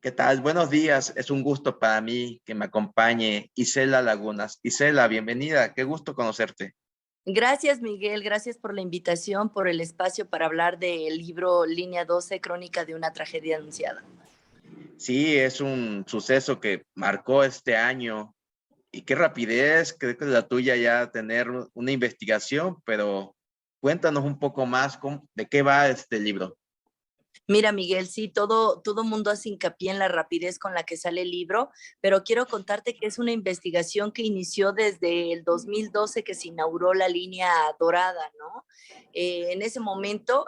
¿Qué tal? Buenos días. Es un gusto para mí que me acompañe Isela Lagunas. Isela, bienvenida. Qué gusto conocerte. Gracias, Miguel. Gracias por la invitación, por el espacio para hablar del libro Línea 12, Crónica de una tragedia anunciada. Sí, es un suceso que marcó este año y qué rapidez, creo que es la tuya ya tener una investigación, pero cuéntanos un poco más de qué va este libro. Mira, Miguel, sí, todo mundo hace hincapié en la rapidez con la que sale el libro, pero quiero contarte que es una investigación que inició desde el 2012 que se inauguró la línea dorada, ¿no? En ese momento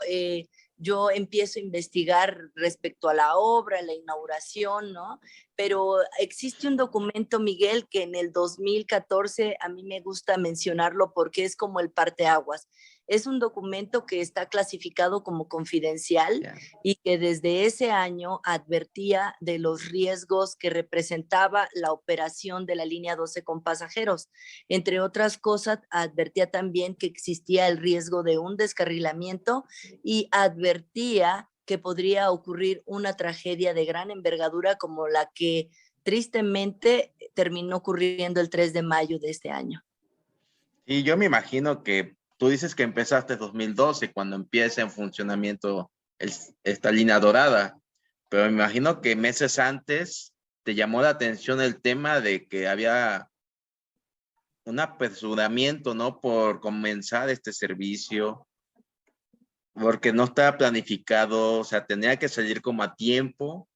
yo empiezo a investigar respecto a la obra, la inauguración, ¿no? Pero existe un documento, Miguel, que en el 2014 a mí me gusta mencionarlo porque es como el parteaguas. Es un documento que está clasificado como confidencial Ya. y que desde ese año advertía de los riesgos que representaba la operación de la línea 12 con pasajeros. Entre otras cosas, advertía también que existía el riesgo de un descarrilamiento y advertía que podría ocurrir una tragedia de gran envergadura como la que tristemente terminó ocurriendo el 3 de mayo de este año. Y yo me imagino que tú dices que empezaste en 2012, cuando empieza en funcionamiento esta línea dorada, pero me imagino que meses antes te llamó la atención el tema de que había un apresuramiento, ¿no? Por comenzar este servicio, porque no estaba planificado, o sea, tenía que salir como a tiempo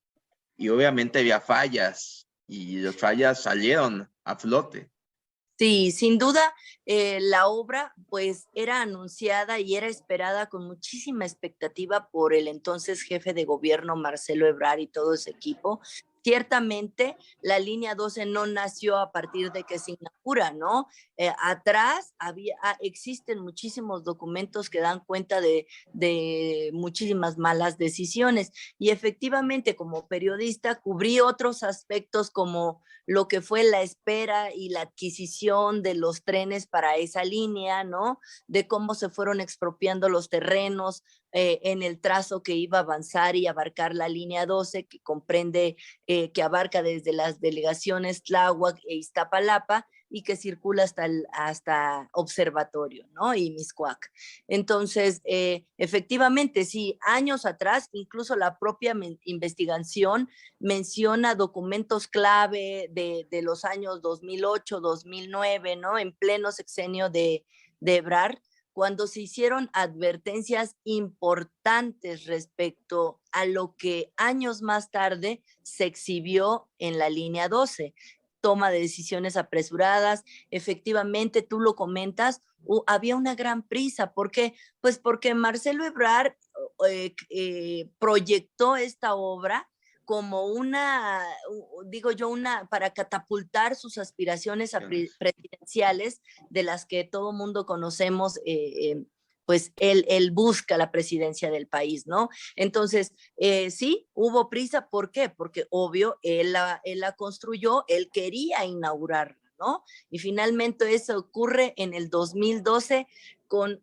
y obviamente había fallas y las fallas salieron a flote. Sí, sin duda, la obra pues era anunciada y era esperada con muchísima expectativa por el entonces jefe de gobierno Marcelo Ebrard y todo ese equipo. Ciertamente, la línea 12 no nació a partir de que se inaugura, ¿no? Atrás existen muchísimos documentos que dan cuenta de muchísimas malas decisiones y efectivamente como periodista cubrí otros aspectos como lo que fue la espera y la adquisición de los trenes para esa línea, ¿no? De cómo se fueron expropiando los terrenos en el trazo que iba a avanzar y abarcar la línea 12, que comprende, que abarca desde las delegaciones Tláhuac e Iztapalapa y que circula hasta Observatorio, ¿no? Y Miscuac. Entonces, efectivamente, sí, años atrás, incluso la propia investigación menciona documentos clave de los años 2008, 2009, ¿no? En pleno sexenio de Ebrard, cuando se hicieron advertencias importantes respecto a lo que años más tarde se exhibió en la línea 12. Toma de decisiones apresuradas, efectivamente, tú lo comentas, había una gran prisa. ¿Por qué? Pues porque Marcelo Ebrard proyectó esta obra como una, digo yo, para catapultar sus aspiraciones a presidenciales, de las que todo mundo conocemos, pues él busca la presidencia del país, ¿no? Entonces, sí, hubo prisa, ¿por qué? Porque obvio, él la construyó, él quería inaugurarla, ¿no? Y finalmente eso ocurre en el 2012 con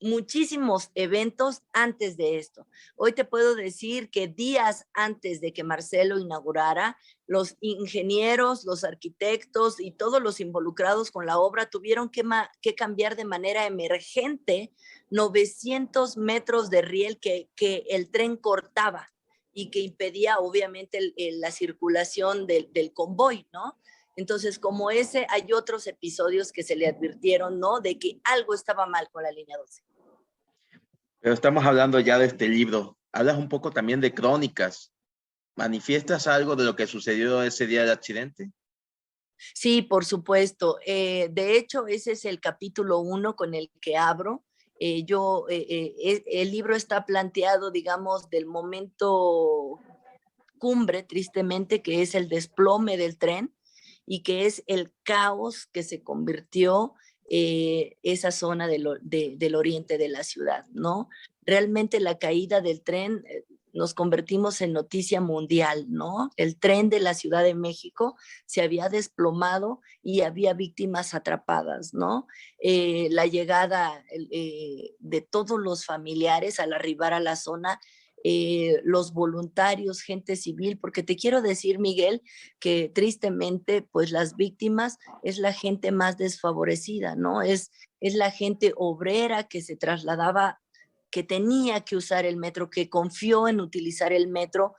muchísimos eventos antes de esto. Hoy te puedo decir que días antes de que Marcelo inaugurara, los ingenieros, los arquitectos y todos los involucrados con la obra tuvieron que cambiar de manera emergente 900 metros de riel que el tren cortaba y que impedía obviamente la circulación del convoy, ¿no? Entonces, como ese, hay otros episodios que se le advirtieron, ¿no? De que algo estaba mal con la línea 12. Pero estamos hablando ya de este libro. Hablas un poco también de crónicas. ¿Manifiestas algo de lo que sucedió ese día del accidente? Sí, por supuesto. De hecho, ese es el capítulo 1 con el que abro. El libro está planteado, digamos, del momento cumbre, tristemente, que es el desplome del tren y que es el caos que se convirtió esa zona del oriente de la ciudad, ¿no? Realmente la caída del tren nos convertimos en noticia mundial, ¿no? El tren de la Ciudad de México se había desplomado y había víctimas atrapadas, ¿no? La llegada de todos los familiares al arribar a la zona los voluntarios, gente civil, porque te quiero decir, Miguel, que tristemente, pues las víctimas es la gente más desfavorecida, ¿no? Es la gente obrera que se trasladaba, que tenía que usar el metro, que confió en utilizar el metro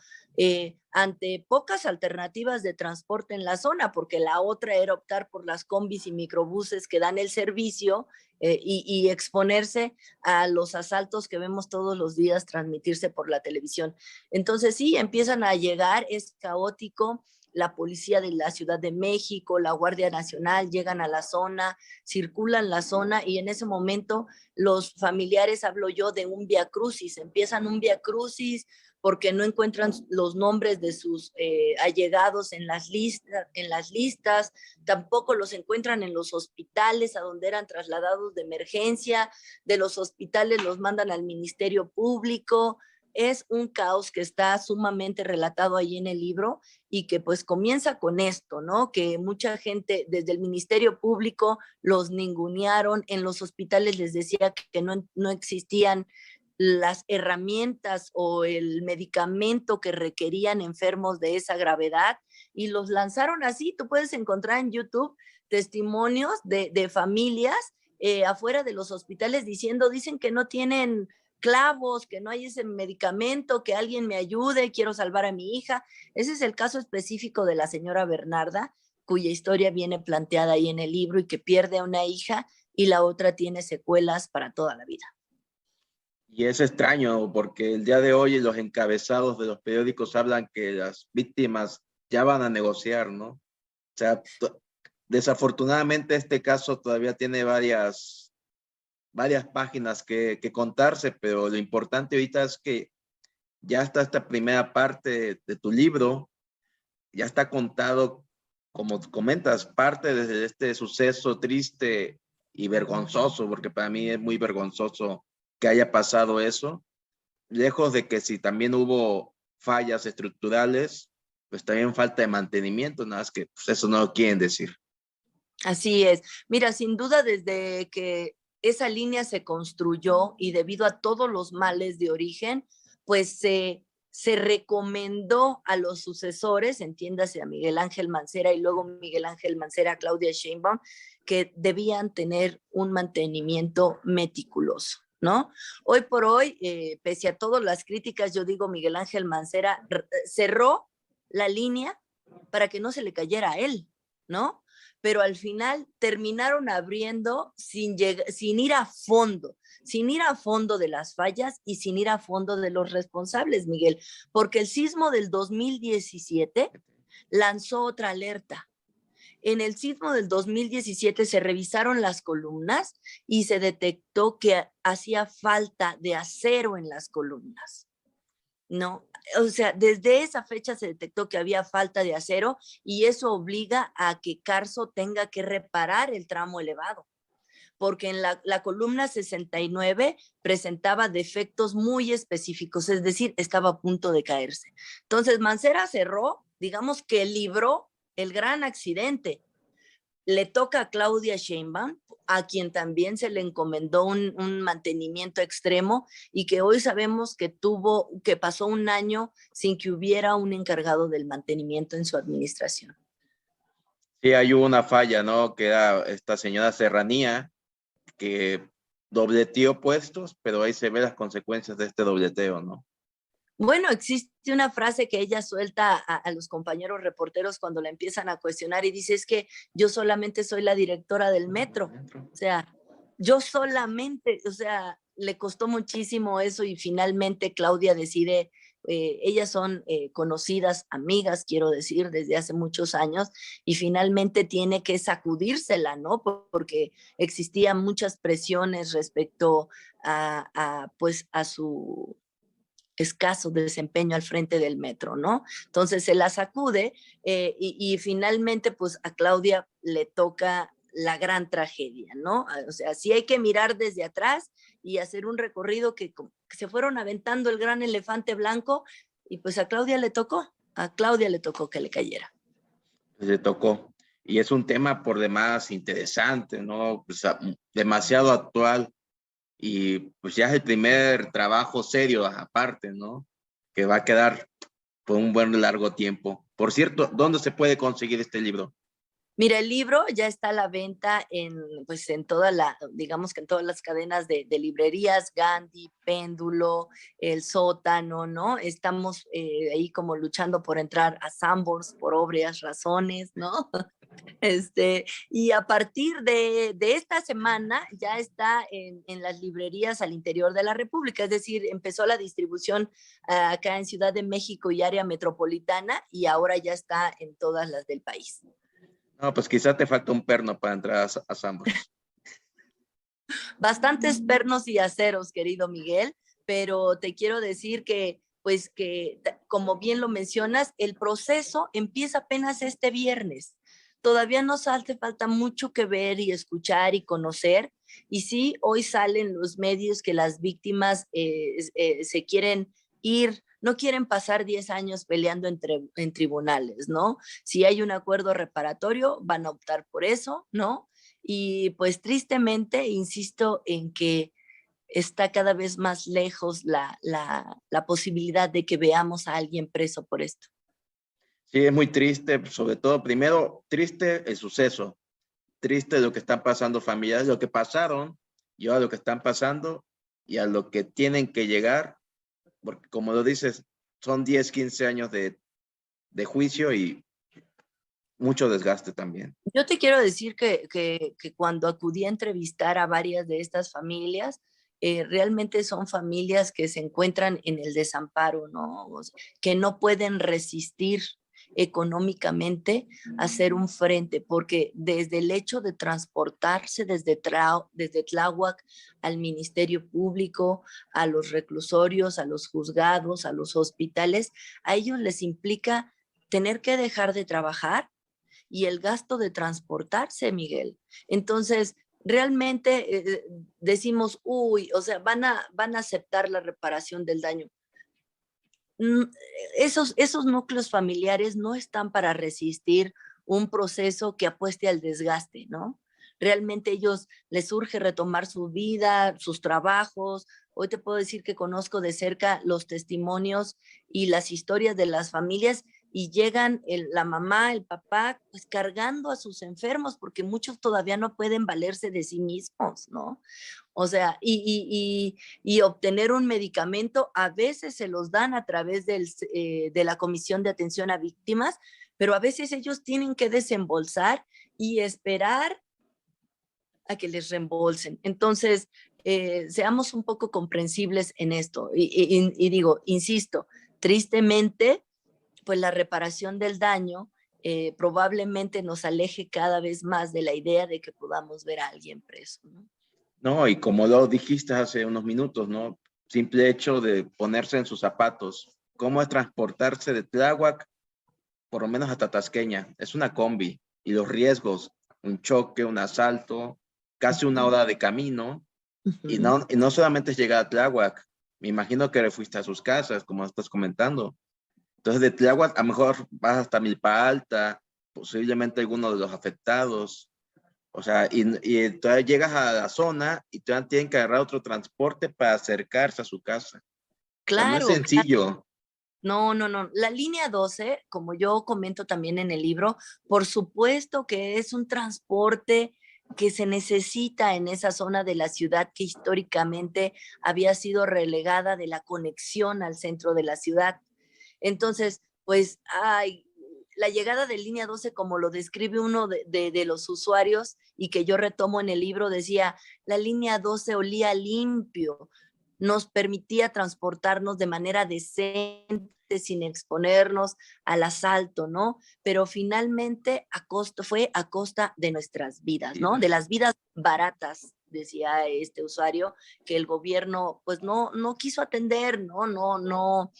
ante pocas alternativas de transporte en la zona, porque la otra era optar por las combis y microbuses que dan el servicio y exponerse a los asaltos que vemos todos los días transmitirse por la televisión. Entonces sí, empiezan a llegar, es caótico, la policía de la Ciudad de México, la Guardia Nacional llegan a la zona, circulan la zona y en ese momento los familiares, hablo yo de un viacrucis, empiezan un viacrucis porque no encuentran los nombres de sus allegados en las listas, tampoco los encuentran en los hospitales a donde eran trasladados de emergencia, de los hospitales los mandan al Ministerio Público. Es un caos que está sumamente relatado ahí en el libro y que pues comienza con esto, ¿no? Que mucha gente desde el Ministerio Público los ningunearon, en los hospitales les decía que no existían las herramientas o el medicamento que requerían enfermos de esa gravedad y los lanzaron así. Tú puedes encontrar en YouTube testimonios de familias afuera de los hospitales dicen que no tienen clavos, que no hay ese medicamento, que alguien me ayude, quiero salvar a mi hija. Ese es el caso específico de la señora Bernarda, cuya historia viene planteada ahí en el libro y que pierde a una hija y la otra tiene secuelas para toda la vida. Y es extraño porque el día de hoy los encabezados de los periódicos hablan que las víctimas ya van a negociar, ¿no? O sea, desafortunadamente este caso todavía tiene varias páginas que contarse, pero lo importante ahorita es que ya está esta primera parte de tu libro, ya está contado, como comentas, parte de este suceso triste y vergonzoso, porque para mí es muy vergonzoso que haya pasado eso, lejos de que si también hubo fallas estructurales, pues también falta de mantenimiento, nada más que pues eso no lo quieren decir. Así es. Mira, sin duda desde que esa línea se construyó y debido a todos los males de origen, pues se recomendó a los sucesores, entiéndase a Miguel Ángel Mancera y luego Miguel Ángel Mancera a Claudia Sheinbaum, que debían tener un mantenimiento meticuloso, ¿no? Hoy por hoy, pese a todas las críticas, yo digo, Miguel Ángel Mancera cerró la línea para que no se le cayera a él, ¿no? Pero al final terminaron abriendo sin ir a fondo de las fallas y sin ir a fondo de los responsables, Miguel, porque el sismo del 2017 lanzó otra alerta. En el sismo del 2017 se revisaron las columnas y se detectó que hacía falta de acero en las columnas, ¿no? O sea, desde esa fecha se detectó que había falta de acero y eso obliga a que Carso tenga que reparar el tramo elevado, porque en la columna 69 presentaba defectos muy específicos, es decir, estaba a punto de caerse. Entonces, Mancera cerró, digamos que libró el gran accidente. Le toca a Claudia Sheinbaum, a quien también se le encomendó un mantenimiento extremo y que hoy sabemos que pasó un año sin que hubiera un encargado del mantenimiento en su administración. Sí, hay una falla, ¿no? Que era esta señora Serranía, que dobleteó puestos, pero ahí se ven las consecuencias de este dobleteo, ¿no? Bueno, existe una frase que ella suelta a los compañeros reporteros cuando la empiezan a cuestionar y dice, es que yo solamente soy la directora del metro. O sea, yo solamente, o sea, le costó muchísimo eso y finalmente Claudia decide, ellas son conocidas, amigas, quiero decir, desde hace muchos años y finalmente tiene que sacudírsela, ¿no? Porque existían muchas presiones respecto pues a su escaso desempeño al frente del metro, ¿no? Entonces se la sacude y finalmente pues a Claudia le toca la gran tragedia, ¿no? O sea, sí hay que mirar desde atrás y hacer un recorrido que se fueron aventando el gran elefante blanco y pues a Claudia le tocó que le cayera. Le tocó. Y es un tema por demás interesante, ¿no? Pues, demasiado actual y pues ya es el primer trabajo serio aparte, ¿no? que va a quedar por un buen largo tiempo. Por cierto, ¿dónde se puede conseguir este libro? Mira, el libro ya está a la venta en, pues en toda la, digamos que en todas las cadenas de librerías, Gandhi, Péndulo, El Sótano, ¿no? Estamos ahí como luchando por entrar a Sanborns por obvias razones, ¿no? Y a partir de esta semana ya está en las librerías al interior de la República, es decir, empezó la distribución acá en Ciudad de México y área metropolitana y ahora ya está en todas las del país. No, pues quizá te falta un perno para entrar a Sanborns. Bastantes pernos y aceros, querido Miguel, pero te quiero decir que, pues que, como bien lo mencionas, el proceso empieza apenas este viernes. Todavía nos hace falta mucho que ver y escuchar y conocer. Y sí, hoy salen los medios que las víctimas se quieren ir, no quieren pasar 10 años peleando en tribunales, ¿no? Si hay un acuerdo reparatorio, van a optar por eso, ¿no? Y pues tristemente, insisto en que está cada vez más lejos la posibilidad de que veamos a alguien preso por esto. Sí, es muy triste, sobre todo, primero, triste el suceso, triste lo que están pasando familiares, lo que pasaron y ahora lo que están pasando y a lo que tienen que llegar, porque como lo dices, son 10, 15 años de juicio y mucho desgaste también. Yo te quiero decir que cuando acudí a entrevistar a varias de estas familias, realmente son familias que se encuentran en el desamparo, ¿no? O sea, que no pueden resistir económicamente hacer un frente, porque desde el hecho de transportarse desde Tláhuac al Ministerio Público, a los reclusorios, a los juzgados, a los hospitales, a ellos les implica tener que dejar de trabajar y el gasto de transportarse, Miguel. Entonces, realmente decimos, uy, o sea, van a aceptar la reparación del daño. Esos núcleos familiares no están para resistir un proceso que apueste al desgaste, ¿no? Realmente ellos les urge retomar su vida, sus trabajos. Hoy te puedo decir que conozco de cerca los testimonios y las historias de las familias y llegan la mamá, el papá, pues cargando a sus enfermos porque muchos todavía no pueden valerse de sí mismos, ¿no? O sea, y obtener un medicamento, a veces se los dan a través de la Comisión de Atención a Víctimas, pero a veces ellos tienen que desembolsar y esperar a que les reembolsen. Entonces, seamos un poco comprensibles en esto. Y digo, insisto, tristemente, pues la reparación del daño probablemente nos aleje cada vez más de la idea de que podamos ver a alguien preso, ¿no? No, y como lo dijiste hace unos minutos, ¿no? Simple hecho de ponerse en sus zapatos. ¿Cómo es transportarse de Tláhuac, por lo menos hasta Tasqueña? Es una combi y los riesgos, un choque, un asalto, casi una hora de camino y no solamente es llegar a Tláhuac. Me imagino que fuiste a sus casas, como estás comentando. Entonces de Tláhuac a lo mejor vas hasta Milpa Alta, posiblemente alguno de los afectados. O sea, y entonces llegas a la zona y todavía tienen que agarrar otro transporte para acercarse a su casa. O sea, no es Claro, claro. sencillo. No, no, no. La línea 12, como yo comento también en el libro, por supuesto que es un transporte que se necesita en esa zona de la ciudad que históricamente había sido relegada de la conexión al centro de la ciudad. Entonces, pues, ay, la llegada de línea 12, como lo describe uno de los usuarios y que yo retomo en el libro, decía, la línea 12 olía limpio, nos permitía transportarnos de manera decente, sin exponernos al asalto, ¿no? Pero finalmente fue a costa de nuestras vidas, ¿no? De las vidas baratas, decía este usuario, que el gobierno pues no quiso atender, no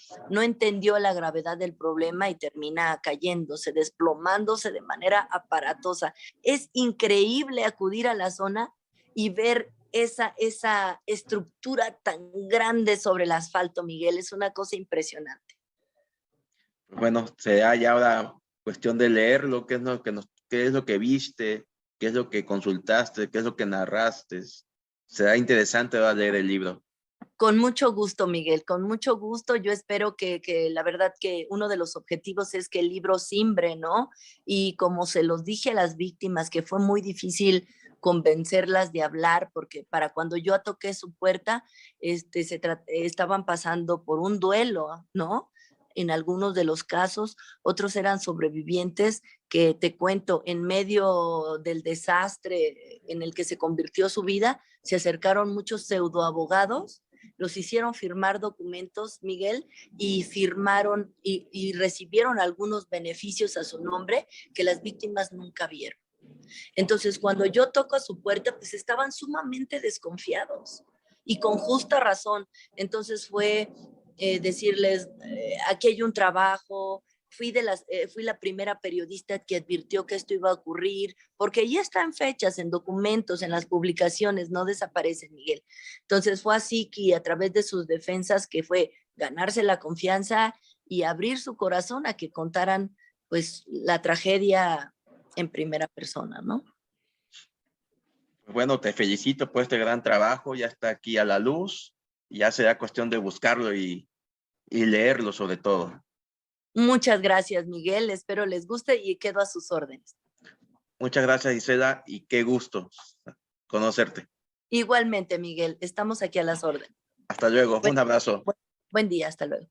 entendió la gravedad del problema y termina cayéndose, desplomándose de manera aparatosa. Es increíble acudir a la zona y ver esa estructura tan grande sobre el asfalto, Miguel, es una cosa impresionante. Bueno, será ya ahora cuestión de leerlo, qué es lo que qué es lo que viste, qué es lo que consultaste, qué es lo que narraste. Será interesante ahora leer el libro. Con mucho gusto, Miguel, con mucho gusto. Yo espero que la verdad que uno de los objetivos es que el libro simbre, ¿no? Y como se los dije a las víctimas, que fue muy difícil convencerlas de hablar, porque para cuando yo toqué su puerta, estaban pasando por un duelo, ¿no? En algunos de los casos, otros eran sobrevivientes que te cuento, en medio del desastre en el que se convirtió su vida, se acercaron muchos pseudoabogados, los hicieron firmar documentos, Miguel, y firmaron y recibieron algunos beneficios a su nombre que las víctimas nunca vieron. Entonces, cuando yo toco a su puerta, pues estaban sumamente desconfiados y con justa razón. Entonces fue decirles, aquí hay un trabajo, fui la primera periodista que advirtió que esto iba a ocurrir, porque ya está en fechas, en documentos, en las publicaciones, no desaparece, Miguel. Entonces fue así que a través de sus defensas, que fue ganarse la confianza y abrir su corazón a que contaran pues la tragedia en primera persona, ¿no? Bueno, te felicito por este gran trabajo, ya está aquí a la luz, ya será cuestión de buscarlo y leerlo sobre todo. Muchas gracias, Miguel. Espero les guste y quedo a sus órdenes. Muchas gracias, Isela, y qué gusto conocerte. Igualmente, Miguel, estamos aquí a las órdenes. Hasta luego, Buen, un abrazo. buen día, hasta luego.